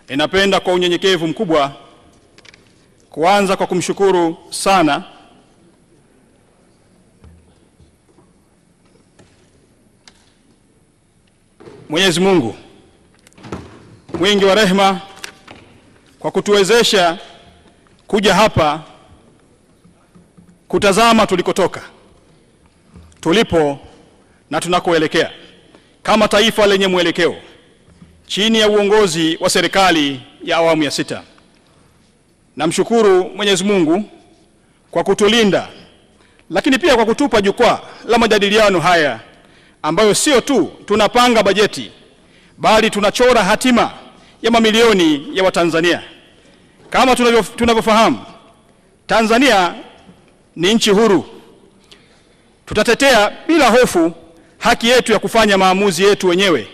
Ninapenda kwa unyenyekevu mkubwa kuanza kwa kumshukuru sana Mwenyezi Mungu mwingi wa rehema kwa kutuwezesha kuja hapa kutazama tulikotoka, tulipo na tunakoelekea kama taifa lenye mwelekeo chini ya uongozi wa serikali ya awamu ya 6. Namshukuru Mwenyezi Mungu kwa kutulinda, lakini pia kwa kutupa jukwaa la majadiliano haya ambayo sio tu tunapanga bajeti bali tunachora hatima ya mamilioni ya Watanzania. Kama tunavyofahamu, Tanzania ni nchi huru. Tutatetea bila hofu haki yetu ya kufanya maamuzi yetu wenyewe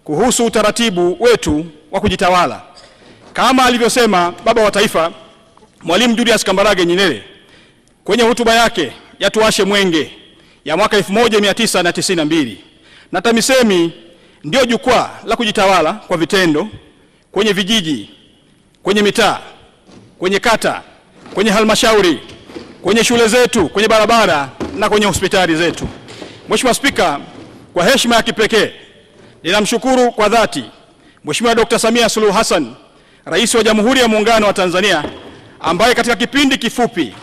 kuhusu utaratibu wetu wa kujitawala, kama alivyosema baba wa taifa Mwalimu Julius Kambarage Nyerere kwenye hotuba yake ya Tuwashe Mwenge ya mwaka 1992. Na TAMISEMI ndio jukwaa la kujitawala kwa vitendo kwenye vijiji, kwenye mitaa, kwenye kata, kwenye halmashauri, kwenye shule zetu, kwenye barabara na kwenye hospitali zetu. Mheshimiwa Spika, kwa heshima ya kipekee ninamshukuru kwa dhati Mheshimiwa Dr. Samia Suluhu Hassan, Rais wa Jamhuri ya Muungano wa Tanzania, ambaye katika kipindi kifupi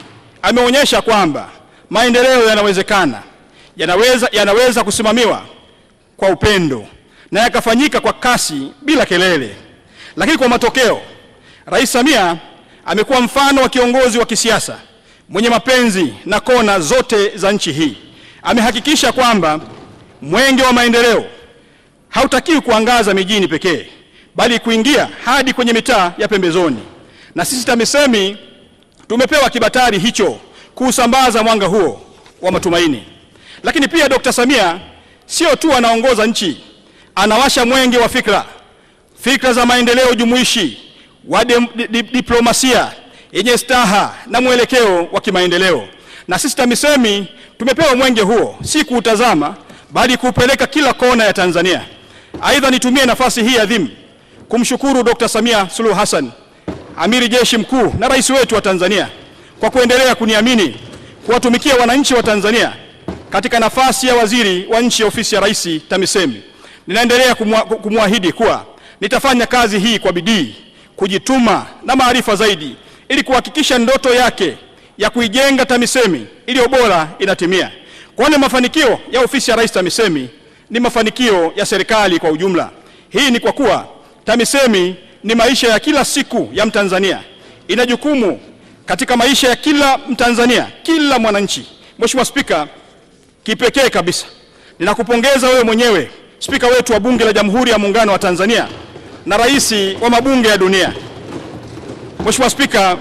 ameonyesha kwamba maendeleo yanawezekana, yanaweza kusimamiwa kwa upendo na yakafanyika kwa kasi bila kelele. Lakini kwa matokeo, Rais Samia amekuwa mfano wa kiongozi wa kisiasa mwenye mapenzi na kona zote za nchi hii. Amehakikisha kwamba mwenge wa maendeleo hautakiwi kuangaza mijini pekee, bali kuingia hadi kwenye mitaa ya pembezoni. Na sisi TAMISEMI tumepewa kibatari hicho kuusambaza mwanga huo wa matumaini. Lakini pia Dr. Samia sio tu anaongoza nchi, anawasha mwenge wa fikra za maendeleo jumuishi, wa diplomasia yenye staha na mwelekeo wa kimaendeleo. Na sisi TAMISEMI tumepewa mwenge huo si kuutazama bali kuupeleka kila kona ya Tanzania. Aidha, nitumie nafasi hii adhimu kumshukuru Dr. Samia Suluhu Hassan, Amiri Jeshi Mkuu na Rais wetu wa Tanzania, kwa kuendelea kuniamini kuwatumikia wananchi wa Tanzania katika nafasi ya waziri wa nchi ofisi ya Rais TAMISEMI. Ninaendelea kumwahidi kuwa nitafanya kazi hii kwa bidii, kujituma na maarifa zaidi ili kuhakikisha ndoto yake ya kuijenga TAMISEMI iliyo bora inatimia. Kwani mafanikio ya ofisi ya Rais TAMISEMI ni mafanikio ya serikali kwa ujumla. Hii ni kwa kuwa TAMISEMI ni maisha ya kila siku ya Mtanzania. Ina jukumu katika maisha ya kila Mtanzania, kila mwananchi. Mheshimiwa Spika, kipekee kabisa ninakupongeza wewe mwenyewe, Spika wetu wa Bunge la Jamhuri ya Muungano wa Tanzania na rais wa mabunge ya dunia. Mheshimiwa Spika,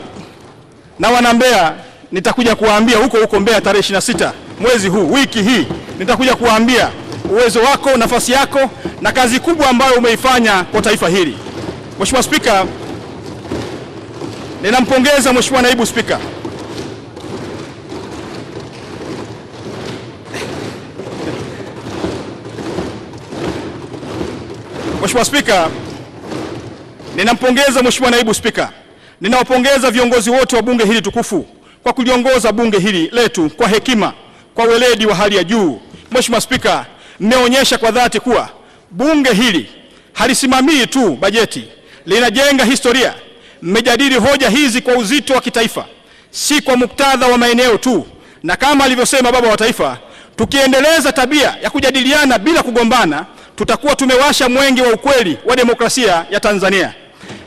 na wana Mbeya nitakuja kuwaambia huko Mbeya tarehe 26 mwezi huu, wiki hii, nitakuja kuwaambia uwezo wako, nafasi yako na kazi kubwa ambayo umeifanya kwa taifa hili. Mheshimiwa Spika, ninampongeza Mheshimiwa Naibu Spika ninampongeza Mheshimiwa Naibu Spika. Ninawapongeza viongozi wote wa bunge hili tukufu kwa kuliongoza bunge hili letu kwa hekima, kwa weledi wa hali ya juu. Mheshimiwa Spika, mmeonyesha kwa dhati kuwa bunge hili halisimamii tu bajeti, linajenga historia. Mmejadili hoja hizi kwa uzito wa kitaifa, si kwa muktadha wa maeneo tu. Na kama alivyosema baba wa taifa, tukiendeleza tabia ya kujadiliana bila kugombana, tutakuwa tumewasha mwenge wa ukweli wa demokrasia ya Tanzania.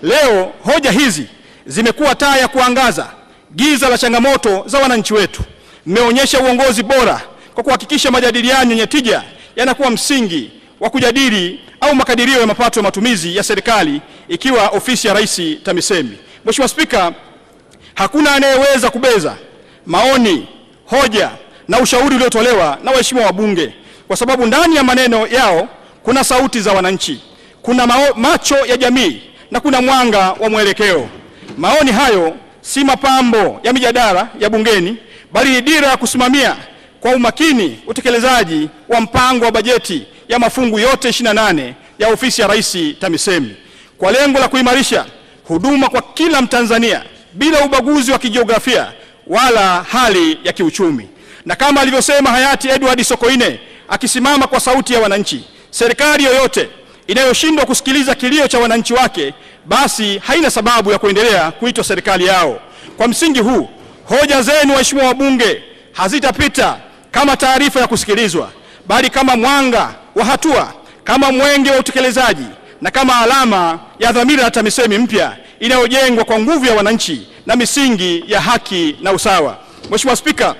Leo hoja hizi zimekuwa taa ya kuangaza giza la changamoto za wananchi wetu. Mmeonyesha uongozi bora kwa kuhakikisha majadiliano yenye tija yanakuwa msingi wa kujadili au makadirio ya mapato ya matumizi ya serikali, ikiwa ofisi ya Rais TAMISEMI. Mheshimiwa Spika, hakuna anayeweza kubeza maoni, hoja na ushauri uliotolewa na waheshimiwa wabunge, kwa sababu ndani ya maneno yao kuna sauti za wananchi, kuna macho ya jamii na kuna mwanga wa mwelekeo. Maoni hayo si mapambo ya mijadala ya bungeni, bali ni dira ya kusimamia kwa umakini utekelezaji wa mpango wa bajeti ya mafungu yote 28 ya ofisi ya Rais TAMISEMI. kwa lengo la kuimarisha huduma kwa kila Mtanzania bila ubaguzi wa kijiografia wala hali ya kiuchumi. Na kama alivyosema hayati Edward Sokoine akisimama kwa sauti ya wananchi, serikali yoyote inayoshindwa kusikiliza kilio cha wananchi wake basi haina sababu ya kuendelea kuitwa serikali yao. Kwa msingi huu, hoja zenu waheshimiwa wabunge hazitapita kama taarifa ya kusikilizwa, bali kama mwanga wa hatua, kama mwenge wa utekelezaji na kama alama ya dhamira ya TAMISEMI mpya inayojengwa kwa nguvu ya wananchi na misingi ya haki na usawa. Mheshimiwa Spika,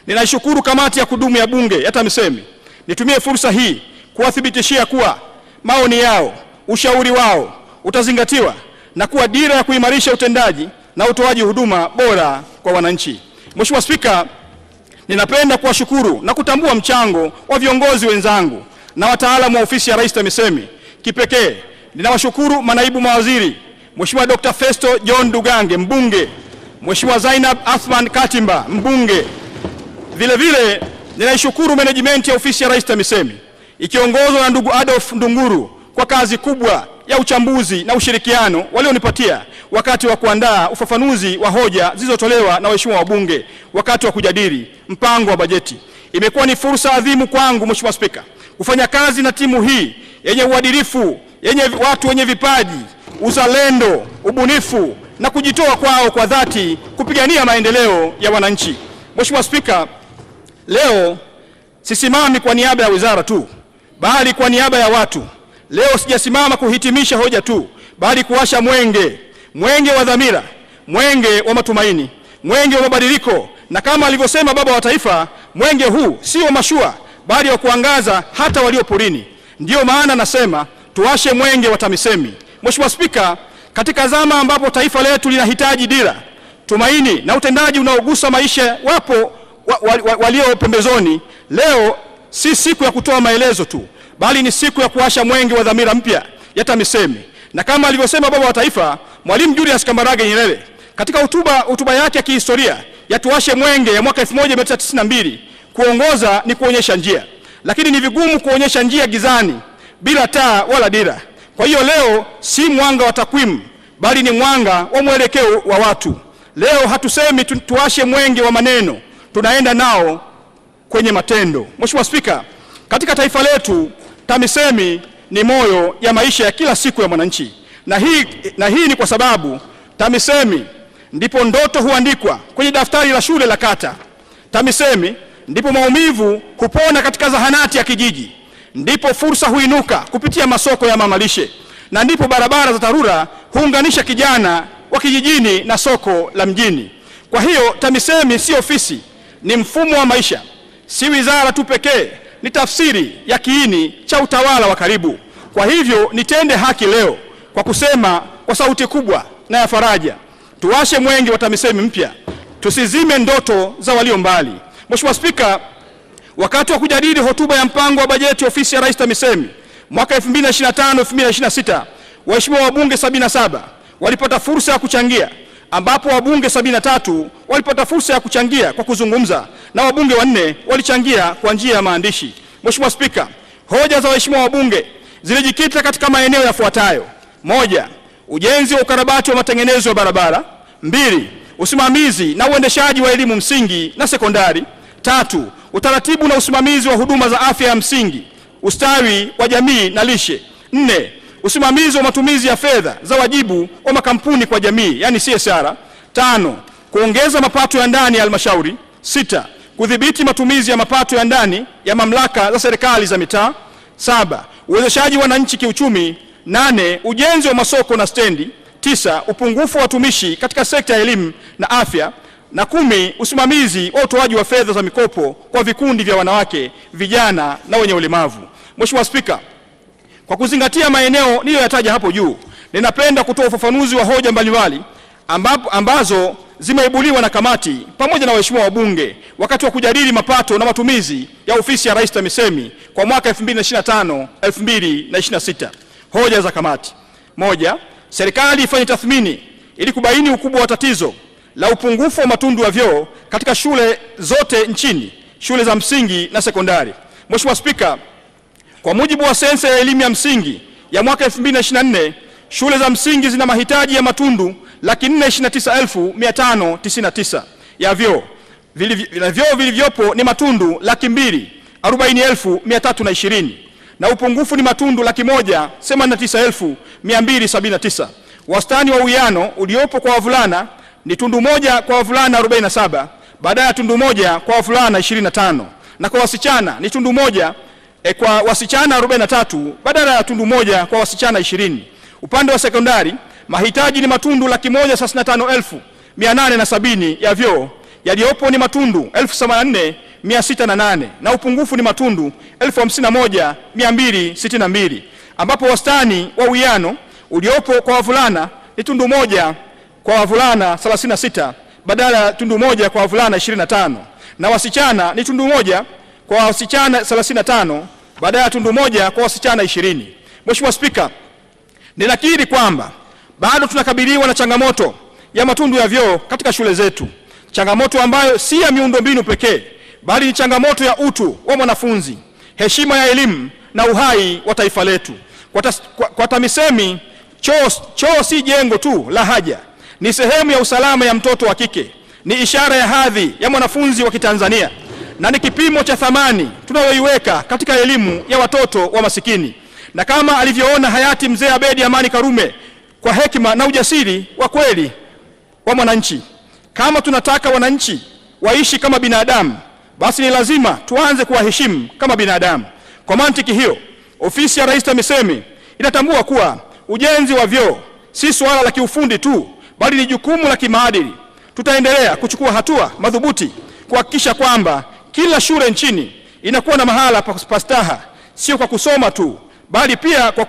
ninaishukuru kamati ya kudumu ya Bunge ya TAMISEMI. Nitumie fursa hii kuwathibitishia kuwa maoni yao, ushauri wao utazingatiwa na kuwa dira ya kuimarisha utendaji na utoaji huduma bora kwa wananchi. Mheshimiwa Spika, ninapenda kuwashukuru na kutambua mchango wa viongozi wenzangu na wataalamu wa ofisi ya Rais TAMISEMI. Kipekee ninawashukuru manaibu mawaziri, Mheshimiwa Dr. Festo John Dugange, mbunge, Mheshimiwa Zainab Athman Katimba, mbunge. Vile vile ninaishukuru management ya ofisi ya Rais TAMISEMI ikiongozwa na ndugu Adolf Ndunguru kwa kazi kubwa ya uchambuzi na ushirikiano walionipatia wakati wa kuandaa ufafanuzi wa hoja zilizotolewa na waheshimiwa wabunge wakati wa kujadili mpango wa bajeti. Imekuwa ni fursa adhimu kwangu Mheshimiwa Spika kufanya kazi na timu hii yenye uadilifu, yenye watu wenye vipaji, uzalendo, ubunifu na kujitoa kwao kwa dhati kupigania maendeleo ya wananchi. Mheshimiwa Spika, leo sisimami kwa niaba ya wizara tu, bali kwa niaba ya watu. Leo sijasimama kuhitimisha hoja tu, bali kuwasha mwenge wa dhamira, mwenge wa matumaini, mwenge wa mabadiliko. Na kama alivyosema baba wa taifa, mwenge huu sio mashua, bali wa kuangaza hata walio porini. Ndiyo maana nasema tuwashe mwenge wa TAMISEMI. Mheshimiwa Spika, katika zama ambapo taifa letu linahitaji dira, tumaini na utendaji unaogusa maisha wapo walio pembezoni, leo si siku ya kutoa maelezo tu, bali ni siku ya kuwasha mwenge wa dhamira mpya ya TAMISEMI. Na kama alivyosema baba wa taifa Mwalimu Julius Kambarage Nyerere katika hotuba yake ya kihistoria ya tuwashe mwenge ya mwaka 1992, kuongoza ni kuonyesha njia, lakini ni vigumu kuonyesha njia gizani bila taa wala dira. Kwa hiyo leo si mwanga wa takwimu, bali ni mwanga wa mwelekeo wa watu. Leo hatusemi tuwashe mwenge wa maneno, tunaenda nao kwenye matendo. Mheshimiwa Spika, katika taifa letu TAMISEMI ni moyo ya maisha ya kila siku ya mwananchi, na hii ni kwa sababu TAMISEMI ndipo ndoto huandikwa kwenye daftari la shule la kata. TAMISEMI ndipo maumivu hupona katika zahanati ya kijiji, ndipo fursa huinuka kupitia masoko ya mamalishe, na ndipo barabara za TARURA huunganisha kijana wa kijijini na soko la mjini. Kwa hiyo TAMISEMI si ofisi, ni mfumo wa maisha, si wizara tu pekee, ni tafsiri ya kiini cha utawala wa karibu. Kwa hivyo nitende haki leo kwa kusema kwa sauti kubwa na ya faraja, tuwashe mwenge wa TAMISEMI mpya, tusizime ndoto za walio mbali. Mheshimiwa Spika, wakati wa kujadili hotuba ya mpango wa bajeti ofisi ya Rais TAMISEMI mwaka 2025-2026, waheshimiwa wabunge 77 walipata fursa ya kuchangia, ambapo wabunge 73 walipata fursa ya kuchangia kwa kuzungumza na wabunge 4 walichangia kwa njia ya maandishi. Mheshimiwa Spika, hoja za waheshimiwa wabunge zilijikita katika maeneo yafuatayo: 1. Ujenzi wa ukarabati wa matengenezo ya barabara. 2. Usimamizi na uendeshaji wa elimu msingi na sekondari. 3. Utaratibu na usimamizi wa huduma za afya ya msingi, ustawi wa jamii na lishe. 4. Usimamizi wa matumizi ya fedha za wajibu wa makampuni kwa jamii, yani CSR. 5. Kuongeza mapato ya ndani ya halmashauri. 6. Kudhibiti matumizi ya mapato ya ndani ya mamlaka za serikali za mitaa. 7. Uwezeshaji wananchi kiuchumi. 8. Ujenzi wa masoko na stendi. 9. Upungufu wa watumishi katika sekta ya elimu na afya. Na 10. Usimamizi wa utoaji wa fedha za mikopo kwa vikundi vya wanawake, vijana na wenye ulemavu. Mheshimiwa Spika, kwa kuzingatia maeneo niliyoyataja hapo juu, ninapenda kutoa ufafanuzi wa hoja mbalimbali ambazo zimeibuliwa na kamati pamoja na waheshimiwa wabunge wakati wa kujadili mapato na matumizi ya ofisi ya Rais TAMISEMI kwa mwaka 2025-2026. Hoja za kamati: 1. Serikali ifanye tathmini ili kubaini ukubwa wa tatizo la upungufu wa matundu ya vyoo katika shule zote nchini, shule za msingi na sekondari. Mheshimiwa Spika, kwa mujibu wa sensa ya elimu ya msingi ya mwaka 2024, shule za msingi zina mahitaji ya matundu 429,599 ya vyoo. Vyoo vilivyopo ni matundu 240,320 na upungufu ni matundu 189,279. Wastani wa uwiano uliopo kwa wavulana ni tundu moja kwa wavulana 47 badala ya tundu moja kwa wavulana 25, na kwa wasichana ni tundu moja kwa wasichana 43 badala ya tundu moja kwa wasichana 20. Upande wa sekondari mahitaji ni matundu 185,870 ya vyoo, yaliyopo ni matundu 84,608 na upungufu ni matundu 51,262, ambapo wastani wa uwiano uliopo kwa wavulana ni tundu moja kwa wavulana 36 badala ya tundu moja kwa wavulana 25, na wasichana ni tundu moja kwa wasichana 35 badala ya tundu moja kwa wasichana 20. Mheshimiwa Spika, ninakiri kwamba bado tunakabiliwa na changamoto ya matundu ya vyoo katika shule zetu, changamoto ambayo si ya miundombinu pekee bali ni changamoto ya utu wa mwanafunzi, heshima ya elimu na uhai wa taifa letu. Kwa TAMISEMI, choo si jengo tu la haja, ni sehemu ya usalama ya mtoto wa kike, ni ishara ya hadhi ya mwanafunzi wa Kitanzania na ni kipimo cha thamani tunayoiweka katika elimu ya watoto wa masikini. Na kama alivyoona hayati Mzee Abedi Amani Karume kwa hekima na ujasiri wa kweli wa mwananchi, kama tunataka wananchi waishi kama binadamu, basi ni lazima tuanze kuwaheshimu kama binadamu. Kwa mantiki hiyo, ofisi ya Rais TAMISEMI inatambua kuwa ujenzi wa vyoo si swala la kiufundi tu bali ni jukumu la kimaadili. Tutaendelea kuchukua hatua madhubuti kuhakikisha kwamba kila shule nchini inakuwa na mahala pa staha, sio kwa kusoma tu bali pia kwa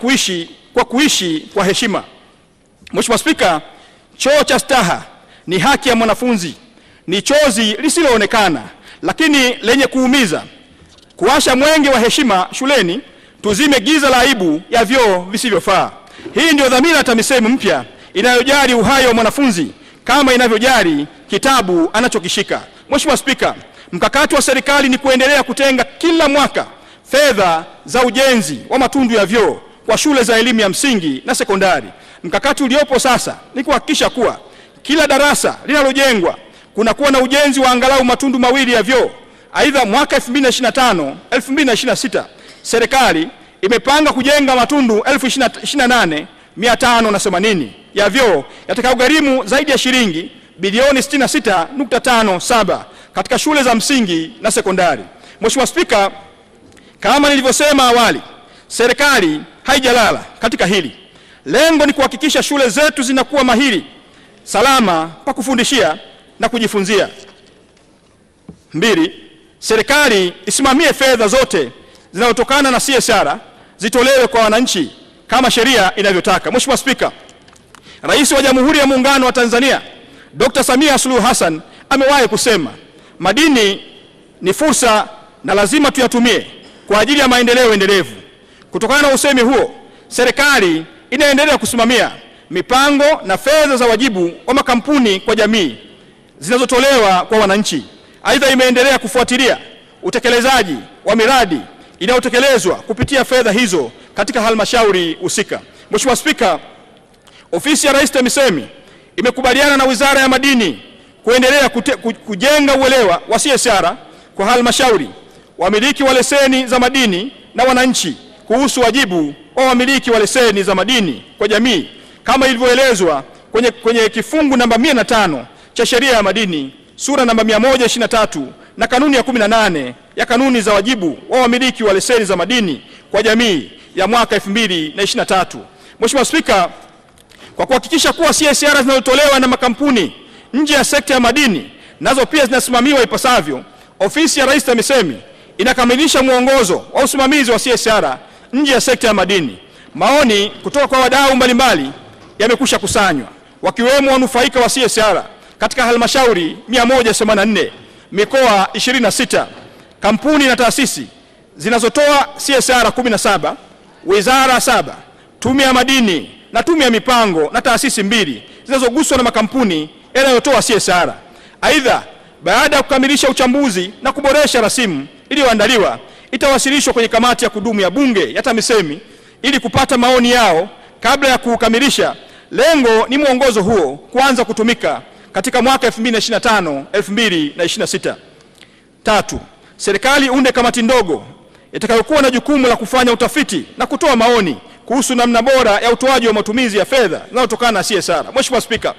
kuishi kwa heshima. Mheshimiwa Spika, choo cha staha ni haki ya mwanafunzi, ni chozi lisiloonekana lakini lenye kuumiza. Kuwasha mwenge wa heshima shuleni, tuzime giza la aibu ya vyoo visivyofaa. Hii ndio dhamira ya TAMISEMI mpya inayojali uhai wa mwanafunzi kama inavyojali kitabu anachokishika. Mheshimiwa Spika, mkakati wa serikali ni kuendelea kutenga kila mwaka fedha za ujenzi wa matundu ya vyoo kwa shule za elimu ya msingi na sekondari. Mkakati uliopo sasa ni kuhakikisha kuwa kila darasa linalojengwa kunakuwa na ujenzi wa angalau matundu mawili ya vyoo. Aidha, mwaka 2025-2026 serikali imepanga kujenga matundu 28,580 ya vyoo yatakayogharimu zaidi ya shilingi bilioni 66.57 katika shule za msingi na sekondari. Mheshimiwa Spika, kama nilivyosema awali, serikali haijalala katika hili. Lengo ni kuhakikisha shule zetu zinakuwa mahiri salama pa kufundishia na kujifunzia. 2, serikali isimamie fedha zote zinazotokana na CSR zitolewe kwa wananchi kama sheria inavyotaka. Mheshimiwa Spika, Rais wa Jamhuri ya Muungano wa Tanzania Dr. Samia Suluhu Hassan amewahi kusema madini ni fursa na lazima tuyatumie kwa ajili ya maendeleo endelevu. Kutokana na usemi huo, serikali inaendelea kusimamia mipango na fedha za wajibu wa makampuni kwa jamii zinazotolewa kwa wananchi. Aidha, imeendelea kufuatilia utekelezaji wa miradi inayotekelezwa kupitia fedha hizo katika halmashauri husika. Mheshimiwa Spika, ofisi ya Rais TAMISEMI imekubaliana na Wizara ya Madini kuendelea kujenga uelewa wa CSR kwa halmashauri, wamiliki wa leseni za madini na wananchi kuhusu wajibu wa wamiliki wa leseni za madini kwa jamii kama ilivyoelezwa kwenye kifungu namba 105 cha Sheria ya Madini sura namba 123 na kanuni ya 18 ya kanuni za wajibu wa wamiliki wa leseni za madini kwa jamii ya mwaka 2023. Mheshimiwa Spika, kwa kuhakikisha kuwa CSR zinazotolewa na makampuni nje ya sekta ya madini nazo pia zinasimamiwa ipasavyo, ofisi ya Rais TAMISEMI inakamilisha mwongozo wa usimamizi wa CSR nje ya sekta ya madini. Maoni kutoka kwa wadau mbalimbali yamekwisha kusanywa, wakiwemo wanufaika wa CSR katika halmashauri 184, mikoa 26, kampuni na taasisi zinazotoa CSR 17, wizara 7, tume ya madini na tume ya mipango na taasisi 2 zinazoguswa na makampuni yanayotoa CSR. Aidha, baada ya kukamilisha uchambuzi na kuboresha rasimu iliyoandaliwa, itawasilishwa kwenye kamati ya kudumu ya Bunge ya TAMISEMI ili kupata maoni yao kabla ya kukamilisha, lengo ni mwongozo huo kuanza kutumika katika mwaka 2025-2026. 3. Serikali unde kamati ndogo itakayokuwa na jukumu la kufanya utafiti na kutoa maoni kuhusu namna bora ya utoaji wa matumizi ya fedha zinazotokana na CSR. Mheshimiwa Spika,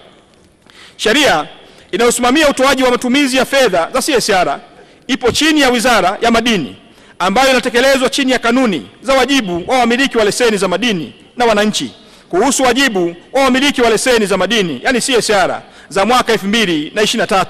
sheria inayosimamia utoaji wa matumizi ya fedha za CSR ipo chini ya Wizara ya Madini, ambayo inatekelezwa chini ya kanuni za wajibu wa wamiliki wa leseni za madini na wananchi kuhusu wajibu wa wamiliki wa leseni za madini, yani CSR, za mwaka 2023.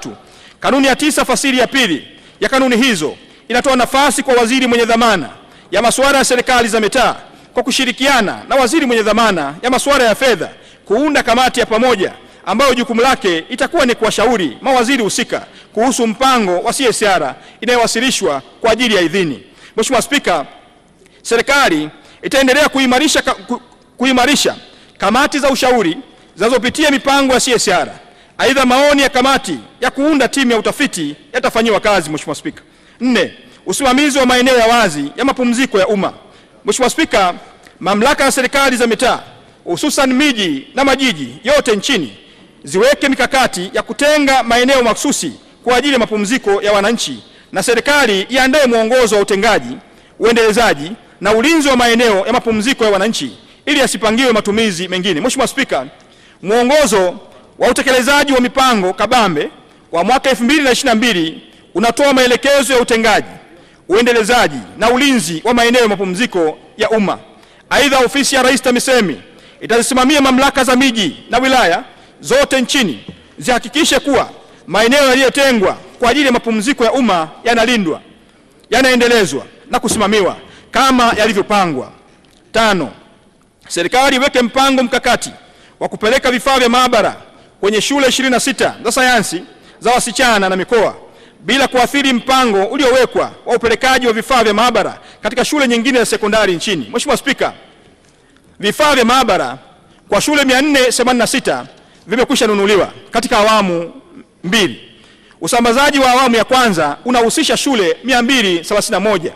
Kanuni ya 9 fasili ya pili ya kanuni hizo inatoa nafasi kwa waziri mwenye dhamana ya masuala ya serikali za mitaa kwa kushirikiana na waziri mwenye dhamana ya masuala ya fedha kuunda kamati ya pamoja ambayo jukumu lake itakuwa ni kuwashauri mawaziri husika kuhusu mpango wa CSR inayowasilishwa kwa ajili ya idhini. Mheshimiwa Spika, serikali itaendelea kuimarisha kamati za ushauri zinazopitia mipango ya CSR. Aidha, maoni ya kamati ya kuunda timu ya utafiti yatafanyiwa kazi. Mheshimiwa Spika. 4. Usimamizi wa maeneo ya wazi ya mapumziko ya umma. Mheshimiwa Spika, mamlaka ya serikali za mitaa hususan miji na majiji yote nchini ziweke mikakati ya kutenga maeneo mahsusi kwa ajili ya mapumziko ya wananchi, na serikali iandae mwongozo wa utengaji, uendelezaji na ulinzi wa maeneo ya mapumziko ya wananchi ili asipangiwe matumizi mengine. Mheshimiwa Spika, mwongozo wa utekelezaji wa mipango kabambe wa mwaka 2022 unatoa maelekezo ya utengaji, uendelezaji na ulinzi wa maeneo ya mapumziko ya umma. Aidha, ofisi ya Rais TAMISEMI itasimamia mamlaka za miji na wilaya zote nchini zihakikishe kuwa maeneo yaliyotengwa kwa ajili ya mapumziko ya umma yanalindwa, yanaendelezwa na kusimamiwa kama yalivyopangwa. 5. Serikali iweke mpango mkakati wa kupeleka vifaa vya maabara kwenye shule 26 za sayansi za wasichana na mikoa bila kuathiri mpango uliowekwa wa upelekaji wa vifaa vya maabara katika shule nyingine za sekondari nchini. Mheshimiwa Spika, vifaa vya maabara kwa shule 486 vimekwisha nunuliwa katika awamu 2. Usambazaji wa awamu ya kwanza unahusisha shule 231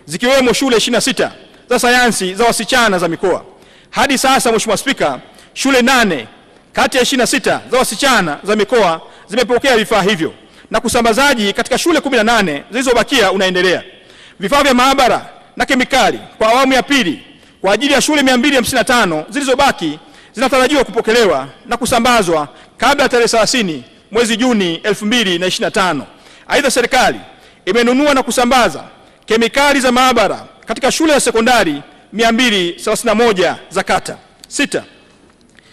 zikiwemo shule 26 za sayansi za wasichana za mikoa. Hadi sasa, Mheshimiwa Spika, shule 8 kati ya 26 za wasichana za mikoa zimepokea vifaa hivyo na kusambazaji katika shule 18 zilizobakia unaendelea. Vifaa vya maabara na kemikali kwa awamu ya pili kwa ajili ya shule 255 zilizobaki zinatarajiwa kupokelewa na kusambazwa kabla ya tarehe 30 mwezi Juni 2025. Aidha, serikali imenunua na kusambaza kemikali za maabara katika shule ya sekondari 231 za kata. 6.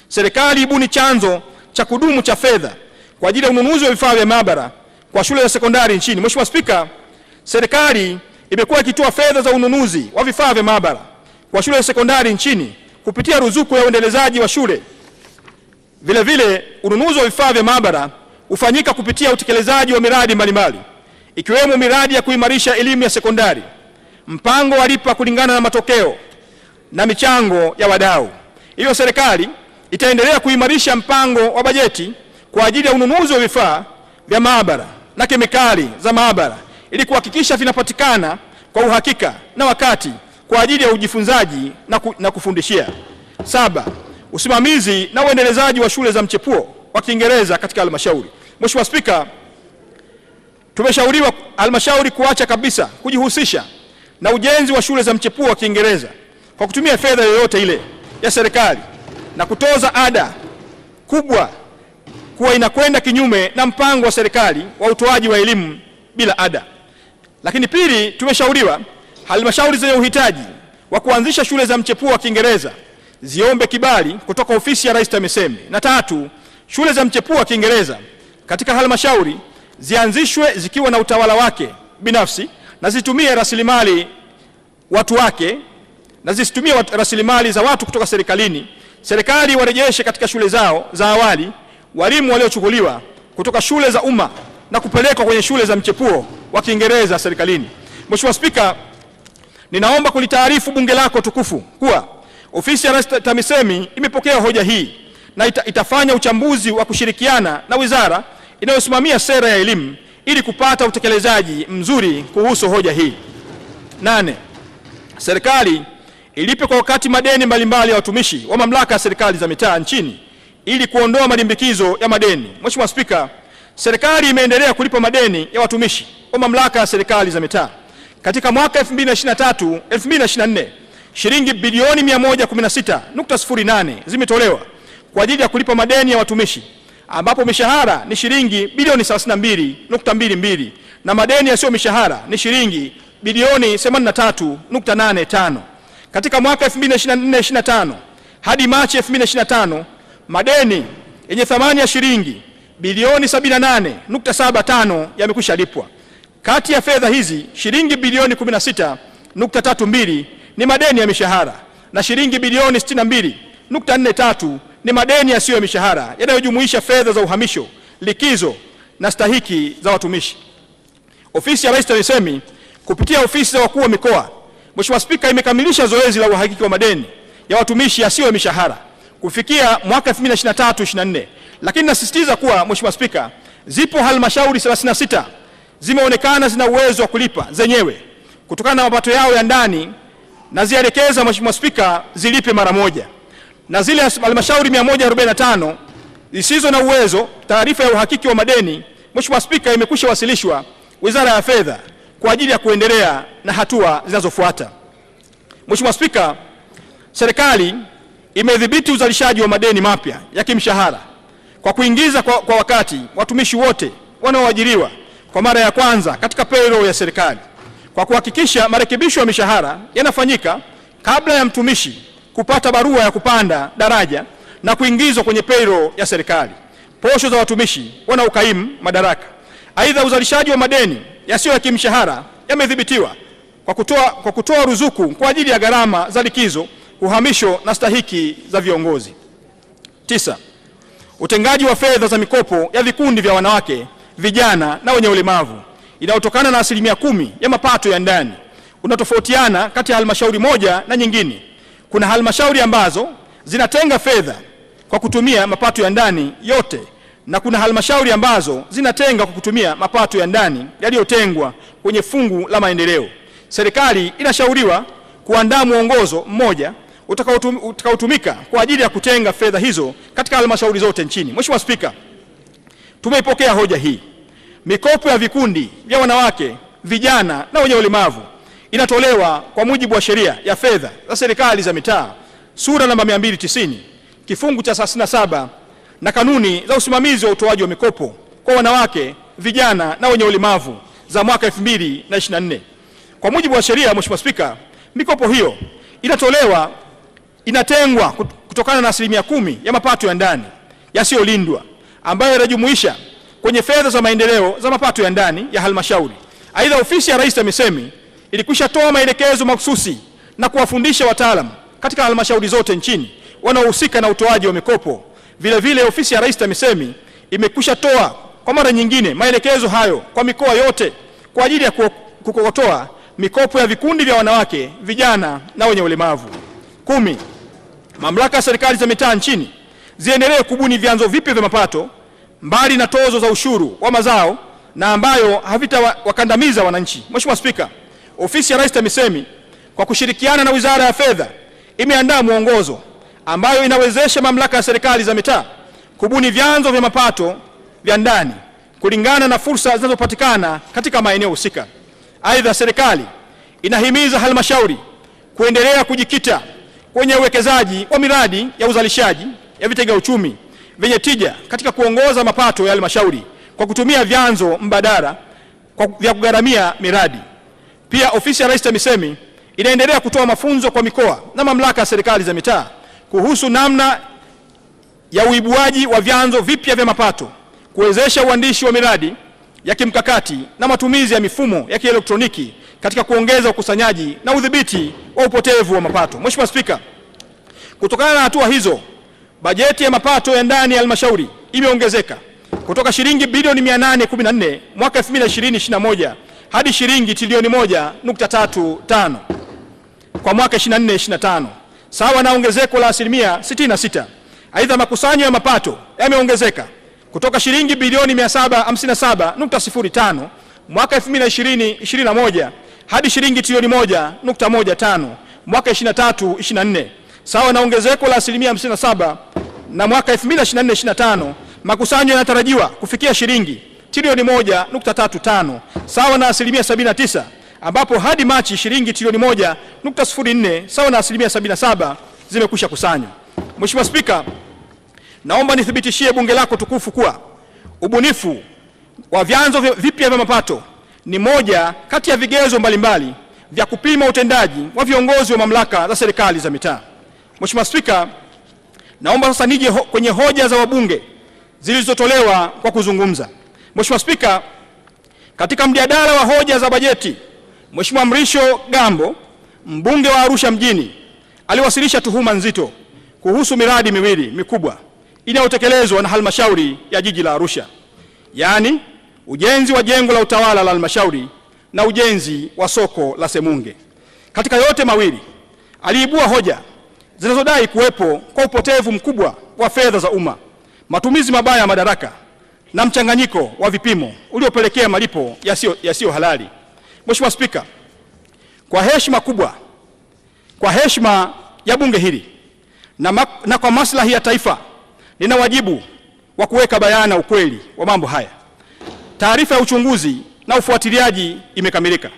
Serikali ibuni chanzo cha kudumu cha fedha kwa ajili ya ununuzi wa vifaa vya maabara kwa shule za sekondari nchini. Mheshimiwa Spika, serikali imekuwa ikitoa fedha za ununuzi wa vifaa vya maabara kwa shule za sekondari nchini kupitia ruzuku ya uendelezaji wa shule. Vile vile, ununuzi wa vifaa vya maabara hufanyika kupitia utekelezaji wa miradi mbalimbali ikiwemo miradi ya kuimarisha elimu ya sekondari, mpango wa lipa kulingana na matokeo na michango ya wadau. Hivyo serikali itaendelea kuimarisha mpango wa bajeti kwa ajili ya ununuzi wa vifaa vya maabara na kemikali za maabara ili kuhakikisha vinapatikana kwa uhakika na wakati kwa ajili ya ujifunzaji na kufundishia. 7. Usimamizi na uendelezaji wa shule za mchepuo wa Kiingereza katika halmashauri. Mheshimiwa Spika, tumeshauriwa halmashauri kuacha kabisa kujihusisha na ujenzi wa shule za mchepuo wa Kiingereza kwa kutumia fedha yoyote ile ya serikali na kutoza ada kubwa kuwa inakwenda kinyume na mpango wa serikali wa utoaji wa elimu bila ada. Lakini pili, tumeshauriwa halmashauri zenye uhitaji wa kuanzisha shule za mchepuo wa Kiingereza ziombe kibali kutoka ofisi ya Rais TAMISEMI. Na 3, shule za mchepuo wa Kiingereza katika halmashauri zianzishwe zikiwa na utawala wake binafsi na zitumie rasilimali watu wake na zisitumie rasilimali za watu kutoka serikalini. Serikali warejeshe katika shule zao za awali walimu waliochukuliwa kutoka shule za umma na kupelekwa kwenye shule za mchepuo wa Kiingereza serikalini. Mheshimiwa Spika, ninaomba kulitaarifu bunge lako tukufu kuwa ofisi ya Rais TAMISEMI imepokea hoja hii na itafanya uchambuzi wa kushirikiana na wizara inayosimamia sera ya elimu ili kupata utekelezaji mzuri kuhusu hoja hii. 8. Serikali ilipe kwa wakati madeni mbalimbali ya watumishi wa mamlaka ya serikali za mitaa nchini ili kuondoa malimbikizo ya madeni. Mheshimiwa Spika, serikali imeendelea kulipa madeni ya watumishi wa mamlaka ya serikali za mitaa. Katika mwaka 2023-2024 shilingi bilioni 116.08 zimetolewa kwa ajili ya kulipa madeni ya watumishi, ambapo mishahara ni shilingi bilioni 32.22 na madeni yasiyo mishahara ni shilingi bilioni 83.85. Katika mwaka 2024-2025 hadi Machi 2025 madeni yenye thamani ya shilingi bilioni 78.75 yamekwisha lipwa. Kati ya fedha hizi shilingi bilioni 16.32 ni madeni ya mishahara na shilingi bilioni 62.43 ni madeni yasiyo ya mishahara yanayojumuisha fedha za uhamisho, likizo na stahiki za watumishi. Ofisi ya Rais TAMISEMI kupitia ofisi za wakuu wa mikoa, Mheshimiwa Spika, imekamilisha zoezi la uhakiki wa madeni ya watumishi yasiyo ya mishahara kufikia mwaka 2023-2024. Lakini nasisitiza kuwa, Mheshimiwa Spika, zipo halmashauri 36 zimeonekana zina uwezo wa kulipa zenyewe kutokana na mapato yao ya ndani, na zielekeza Mheshimiwa Spika zilipe mara moja. Na zile halmashauri 145 zisizo na uwezo, taarifa ya uhakiki wa madeni Mheshimiwa Spika imekwisha wasilishwa Wizara ya Fedha kwa ajili ya kuendelea na hatua zinazofuata. Mheshimiwa Spika, serikali imedhibiti uzalishaji wa madeni mapya ya kimshahara kwa kuingiza kwa wakati watumishi wote wanaoajiriwa kwa mara ya kwanza katika payroll ya serikali, kwa kuhakikisha marekebisho ya mishahara yanafanyika kabla ya mtumishi kupata barua ya kupanda daraja na kuingizwa kwenye payroll ya serikali, posho za watumishi wanaokaimu madaraka. Aidha, uzalishaji wa madeni yasiyo ya kimshahara yamedhibitiwa kwa kutoa ruzuku kwa ajili ya gharama za likizo, uhamisho na stahiki za viongozi. 9. Utengaji wa fedha za mikopo ya vikundi vya wanawake, vijana na wenye ulemavu inayotokana na 10% ya mapato ya ndani unatofautiana kati ya halmashauri moja na nyingine. Kuna halmashauri ambazo zinatenga fedha kwa kutumia mapato ya ndani yote na kuna halmashauri ambazo zinatenga kwa kutumia mapato ya ndani yaliyotengwa kwenye fungu la maendeleo. Serikali inashauriwa kuandaa mwongozo mmoja utakaotumika kwa ajili ya kutenga fedha hizo katika halmashauri zote nchini. Mheshimiwa Spika, tumeipokea hoja hii. Mikopo ya vikundi vya wanawake, vijana na wenye ulemavu inatolewa kwa mujibu wa sheria ya fedha za serikali za mitaa sura namba 290 kifungu cha 37 na kanuni za usimamizi wa utoaji wa mikopo kwa wanawake, vijana na wenye ulemavu za mwaka 2024. Kwa mujibu wa sheria, Mheshimiwa Spika, mikopo hiyo inatengwa kutokana na 10% ya mapato ya ndani yasiyolindwa ambayo yanajumuisha kwenye fedha za maendeleo za mapato ya ndani ya halmashauri. Aidha, ofisi ya Rais TAMISEMI ilikwisha toa maelekezo mahususi na kuwafundisha wataalamu katika halmashauri zote nchini wanaohusika na utoaji wa mikopo. Vile vile ofisi ya Rais TAMISEMI imekwisha toa kwa mara nyingine maelekezo hayo kwa mikoa yote kwa ajili ya kukokotoa mikopo ya vikundi vya wanawake, vijana na wenye ulemavu. 10. Mamlaka ya serikali za mitaa nchini ziendelee kubuni vyanzo vipya vya mapato mbali na tozo za ushuru wa mazao na ambayo havitawakandamiza wananchi. Mheshimiwa Spika, ofisi ya Rais TAMISEMI kwa kushirikiana na Wizara ya Fedha imeandaa mwongozo ambayo inawezesha mamlaka ya serikali za mitaa kubuni vyanzo vya mapato vya ndani kulingana na fursa zinazopatikana katika maeneo husika. Aidha, serikali inahimiza halmashauri kuendelea kujikita kwenye uwekezaji wa miradi ya uzalishaji ya vitega uchumi vyenye tija katika kuongoza mapato ya halmashauri kwa kutumia vyanzo mbadala vya kugharamia miradi. Pia ofisi ya Rais TAMISEMI inaendelea kutoa mafunzo kwa mikoa na mamlaka ya serikali za mitaa kuhusu namna ya uibuaji wa vyanzo vipya vya mapato, kuwezesha uandishi wa miradi ya kimkakati na matumizi ya mifumo ya kielektroniki katika kuongeza ukusanyaji na udhibiti wa upotevu wa mapato. Mheshimiwa Spika, kutokana na hatua hizo, bajeti ya mapato ya ndani ya halmashauri imeongezeka kutoka shilingi bilioni 814 mwaka 2020-2021 hadi shilingi trilioni 1.35 kwa mwaka 2024-2025, sawa na ongezeko la 66%. Aidha, makusanyo ya mapato yameongezeka kutoka shilingi bilioni 757.05 mwaka 2020-2021 hadi shilingi trilioni 1.15 mwaka 23-24 sawa na ongezeko la asilimia 57, na mwaka 2024-25 makusanyo yanatarajiwa kufikia shilingi trilioni 1.35 sawa na asilimia 79, ambapo hadi Machi shilingi trilioni 1.04 sawa na asilimia 77 zimekwisha kusanywa. Mheshimiwa Spika, naomba nithibitishie bunge lako tukufu kuwa ubunifu wa vyanzo vipya vya mapato ni moja kati ya vigezo mbalimbali vya kupima utendaji wa viongozi wa mamlaka za serikali za mitaa. Mheshimiwa Spika, naomba sasa nije kwenye hoja za wabunge zilizotolewa kwa kuzungumza. Mheshimiwa Spika, katika mjadala wa hoja za bajeti, Mheshimiwa Mrisho Gambo, mbunge wa Arusha mjini, aliwasilisha tuhuma nzito kuhusu miradi miwili mikubwa inayotekelezwa na halmashauri ya jiji la Arusha, yaani ujenzi wa jengo la utawala la halmashauri na ujenzi wa soko la Semunge. Katika yote mawili, aliibua hoja zinazodai kuwepo kwa upotevu mkubwa wa fedha za umma, matumizi mabaya ya madaraka na mchanganyiko wa vipimo uliopelekea malipo yasiyo halali. Mheshimiwa Spika, kwa heshima kubwa, kwa heshima ya bunge hili na kwa maslahi ya taifa, nina wajibu wa kuweka bayana ukweli wa mambo haya. Taarifa ya uchunguzi na ufuatiliaji imekamilika.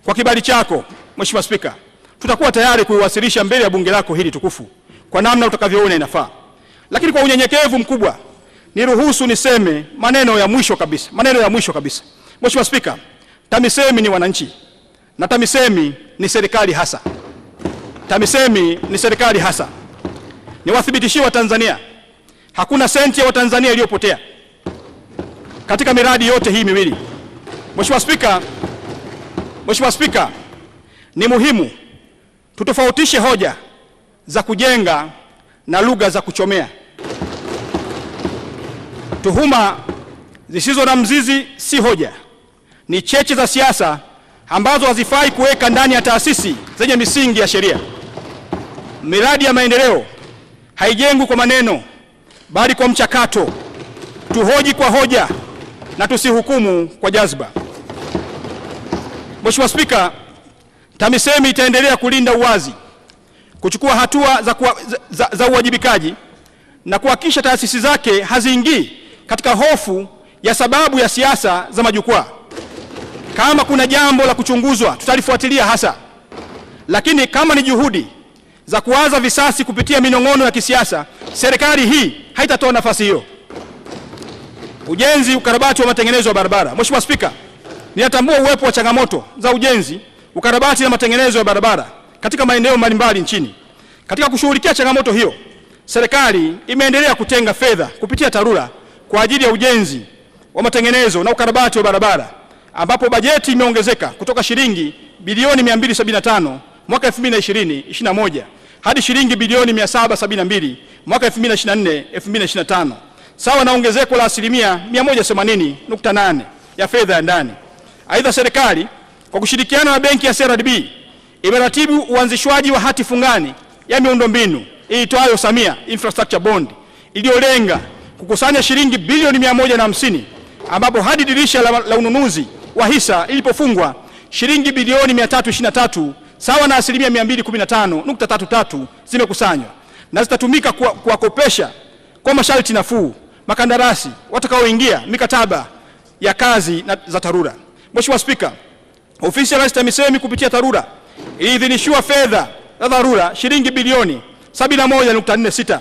Kwa kibali chako Mheshimiwa Spika, tutakuwa tayari kuiwasilisha mbele ya bunge lako hili tukufu kwa namna utakavyoona inafaa. Lakini kwa unyenyekevu mkubwa, niruhusu niseme maneno ya mwisho kabisa. Mheshimiwa Spika, TAMISEMI ni wananchi na TAMISEMI ni serikali hasa. TAMISEMI ni serikali hasa. Niwathibitishie Watanzania, hakuna senti ya Watanzania iliyopotea katika miradi yote hii miwili. Mheshimiwa Spika, ni muhimu tutofautishe hoja za kujenga na lugha za kuchomea. Tuhuma zisizo na mzizi si hoja, ni cheche za siasa ambazo hazifai kuweka ndani ya taasisi zenye misingi ya sheria. Miradi ya maendeleo haijengwi kwa maneno bali kwa mchakato. Tuhoji kwa hoja na tusihukumu kwa jazba. Mheshimiwa Spika, TAMISEMI itaendelea kulinda uwazi, kuchukua hatua za uwajibikaji na kuhakikisha taasisi zake haziingii katika hofu ya sababu ya siasa za majukwaa. Kama kuna jambo la kuchunguzwa, tutalifuatilia hasa, lakini kama ni juhudi za kuwaza visasi kupitia minong'ono ya kisiasa, serikali hii haitatoa nafasi hiyo. Ujenzi, ukarabati wa matengenezo ya barabara. Mheshimiwa Spika, ninatambua uwepo wa changamoto za ujenzi, ukarabati na matengenezo ya barabara katika maeneo mbalimbali nchini. Katika kushughulikia changamoto hiyo, serikali imeendelea kutenga fedha kupitia TARURA kwa ajili ya ujenzi wa matengenezo na ukarabati wa barabara, ambapo bajeti imeongezeka kutoka shilingi bilioni 275 mwaka 2020-2021 hadi shilingi bilioni 772 mwaka 2024-2025, sawa na ongezeko la asilimia 180.8 ya fedha ya ndani. Aidha, serikali kwa kushirikiana na benki ya CRDB imeratibu uanzishwaji wa hati fungani ya miundombinu iitwayo Samia Infrastructure Bond iliyolenga kukusanya shilingi bilioni 150, ambapo hadi dirisha la ununuzi wa hisa ilipofungwa shilingi bilioni 323 sawa na asilimia 215.33 zimekusanywa na zitatumika kuwakopesha kwa masharti nafuu makandarasi watakaoingia mikataba ya kazi za TARURA. Mheshimiwa Spika, ofisi ya Rais TAMISEMI kupitia TARURA iliidhinishiwa fedha za dharura shilingi bilioni 71.46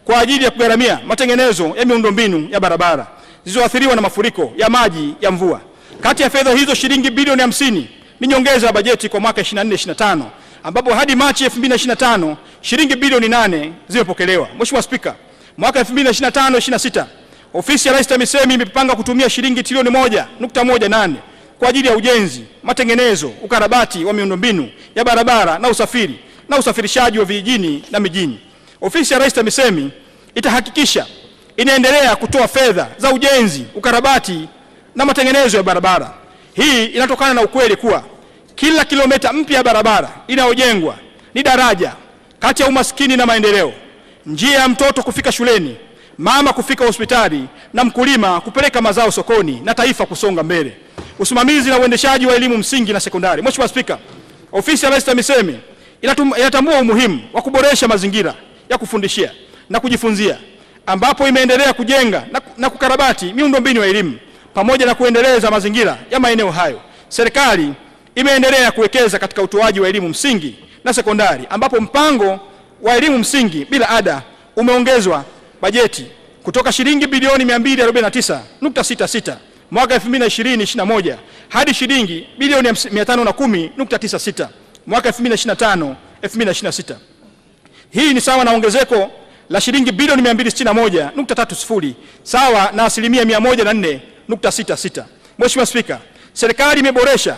kwa ajili ya kugharamia matengenezo ya miundombinu ya barabara zilizoathiriwa na mafuriko ya maji ya mvua. Kati ya fedha hizo shilingi bilioni 50 ni nyongeza ya bajeti kwa mwaka 24-25, ambapo hadi Machi 2025 shilingi bilioni 8 zimepokelewa. Mheshimiwa Spika, mwaka 2025-26 ofisi ya Rais TAMISEMI imepanga kutumia shilingi trilioni 1.18 kwa ajili ya ujenzi, matengenezo, ukarabati wa miundombinu ya barabara na usafirishaji wa vijijini na mijini. Ofisi ya Rais TAMISEMI itahakikisha inaendelea kutoa fedha za ujenzi, ukarabati na matengenezo ya barabara. Hii inatokana na ukweli kuwa kila kilomita mpya ya barabara inayojengwa ni daraja kati ya umaskini na maendeleo, njia ya mtoto kufika shuleni, mama kufika hospitali na mkulima kupeleka mazao sokoni na taifa kusonga mbele. Usimamizi na uendeshaji wa elimu msingi na sekondari. Mheshimiwa Spika, ofisi ya Rais TAMISEMI inatambua umuhimu wa kuboresha mazingira ya kufundishia na kujifunzia, ambapo imeendelea kujenga na kukarabati miundombinu ya elimu pamoja na kuendeleza mazingira ya maeneo hayo. Serikali imeendelea kuwekeza katika utoaji wa elimu msingi na sekondari, ambapo mpango wa elimu msingi bila ada umeongezwa bajeti kutoka shilingi bilioni 249.66 mwaka 2020-2021 hadi shilingi bilioni 510.96 mwaka 2025-2026. Hii ni sawa na ongezeko la shilingi bilioni 261.30 sawa na asilimia 104.66. Mheshimiwa Spika, serikali imeboresha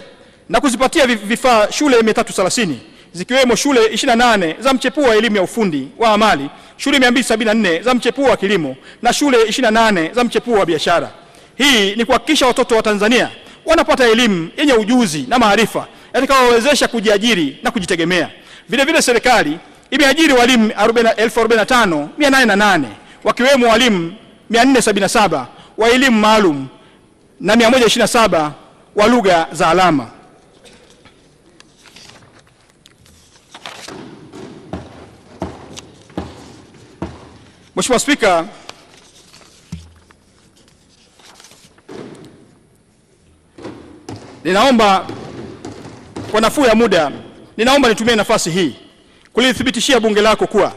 na kuzipatia vifaa shule 330 zikiwemo shule 28 za mchepuo wa elimu ya ufundi wa amali, shule 274 za mchepuo wa kilimo na shule 28 za mchepuo wa biashara. Hii ni kuhakikisha watoto wa Tanzania wanapata elimu yenye ujuzi na maarifa yatakayowawezesha kujiajiri na kujitegemea. Vile vile serikali imeajiri walimu 45,808 wakiwemo walimu 477 wa elimu maalum na 127 wa lugha za alama. Mheshimiwa Spika, ninaomba kwa nafuu ya muda, nitumie nafasi hii kulithibitishia bunge lako kuwa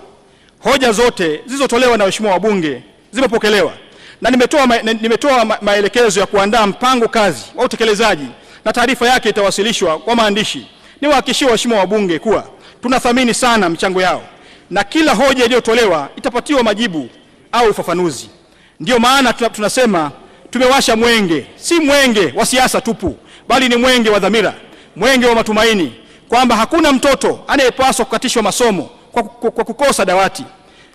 hoja zote zilizotolewa na waheshimiwa wabunge zimepokelewa na nimetoa maelekezo ya kuandaa mpango kazi wa utekelezaji na taarifa yake itawasilishwa kwa maandishi. Niwahakikishie waheshimiwa wabunge kuwa tunathamini sana mchango yao na kila hoja iliyotolewa itapatiwa majibu au ufafanuzi. Ndio maana tunasema tumewasha mwenge, si mwenge wa siasa tupu, bali ni mwenge wa dhamira, mwenge wa matumaini, kwamba hakuna mtoto anayepaswa kukatishwa masomo kwa kukosa dawati.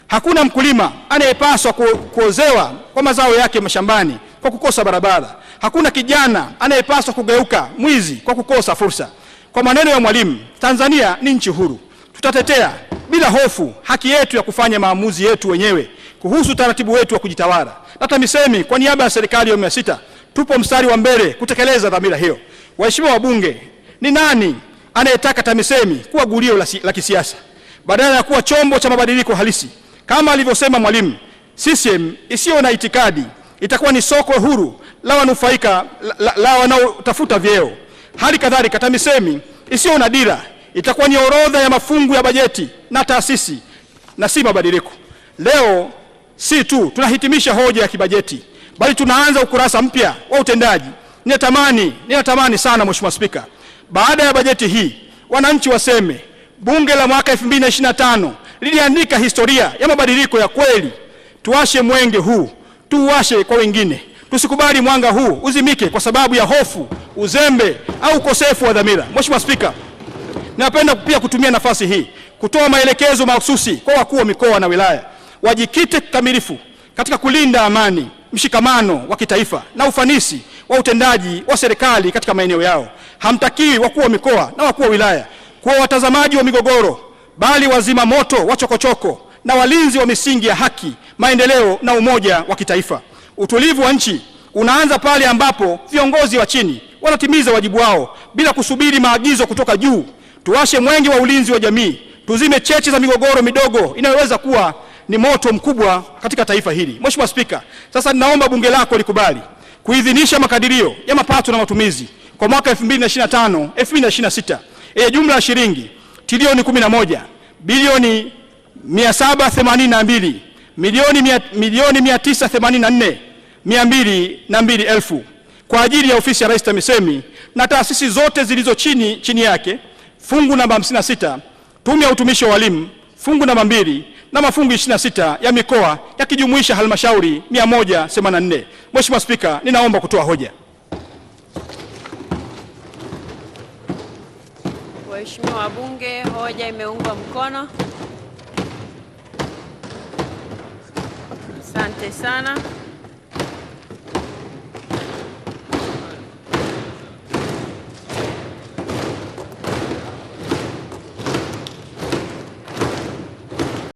Hakuna mkulima anayepaswa kuozewa kwa mazao yake mashambani kwa kukosa barabara. Hakuna kijana anayepaswa kugeuka mwizi kwa kukosa fursa. Kwa maneno ya Mwalimu, Tanzania ni nchi huru. Tutatetea bila hofu haki yetu ya kufanya maamuzi yetu wenyewe kuhusu taratibu wetu wa kujitawala. Na TAMISEMI kwa niaba ya serikali ya awamu ya 6 tupo mstari wa mbele kutekeleza dhamira hiyo. Waheshimiwa wabunge, ni nani anayetaka TAMISEMI kuwa gulio la kisiasa badala ya kuwa chombo cha mabadiliko halisi? Kama alivyosema Mwalimu, CCM isiyo na itikadi itakuwa ni soko huru la wanufaika la wanaotafuta vyeo. Hali kadhalika TAMISEMI isiyo na dira itakuwa ni orodha ya mafungu ya bajeti na taasisi na si mabadiliko. Leo si tu tunahitimisha hoja ya kibajeti, bali tunaanza ukurasa mpya wa utendaji. Ninatamani sana Mheshimiwa Spika, baada ya bajeti hii wananchi waseme bunge la mwaka 2025 liliandika historia ya mabadiliko ya kweli. Tuwashe mwenge huu, tuwashe kwa wengine. Tusikubali mwanga huu uzimike kwa sababu ya hofu, uzembe au ukosefu wa dhamira. Mheshimiwa Spika, napenda pia kutumia nafasi hii kutoa maelekezo mahususi kwa wakuu wa mikoa na wilaya wajikite kikamilifu katika kulinda amani, mshikamano wa kitaifa na ufanisi wa utendaji wa serikali katika maeneo yao. Hamtakiwi wakuu wa mikoa na wakuu wa wilaya kuwa watazamaji wa migogoro, bali wazima moto wa chokochoko na walinzi wa misingi ya haki, maendeleo na umoja wa kitaifa. Utulivu wa nchi unaanza pale ambapo viongozi wa chini wanatimiza wajibu wao bila kusubiri maagizo kutoka juu. Tuwashe mwenge wa ulinzi wa jamii, tuzime cheche za migogoro midogo inayoweza kuwa ni moto mkubwa katika taifa hili. Mheshimiwa Spika, sasa ninaomba bunge lako likubali kuidhinisha makadirio ya mapato na matumizi kwa mwaka 2025-2026 yenye jumla ya shilingi trilioni 11 bilioni 782 milioni 984,202 kwa ajili ya ofisi ya Rais TAMISEMI na taasisi zote zilizo chini yake, fungu namba 56, tume ya utumishi wa walimu, fungu namba 2 na mafungu 26 ya mikoa yakijumuisha halmashauri 184. Mheshimiwa Spika, ninaomba kutoa hoja. Waheshimiwa wabunge, hoja imeungwa mkono. Asante sana.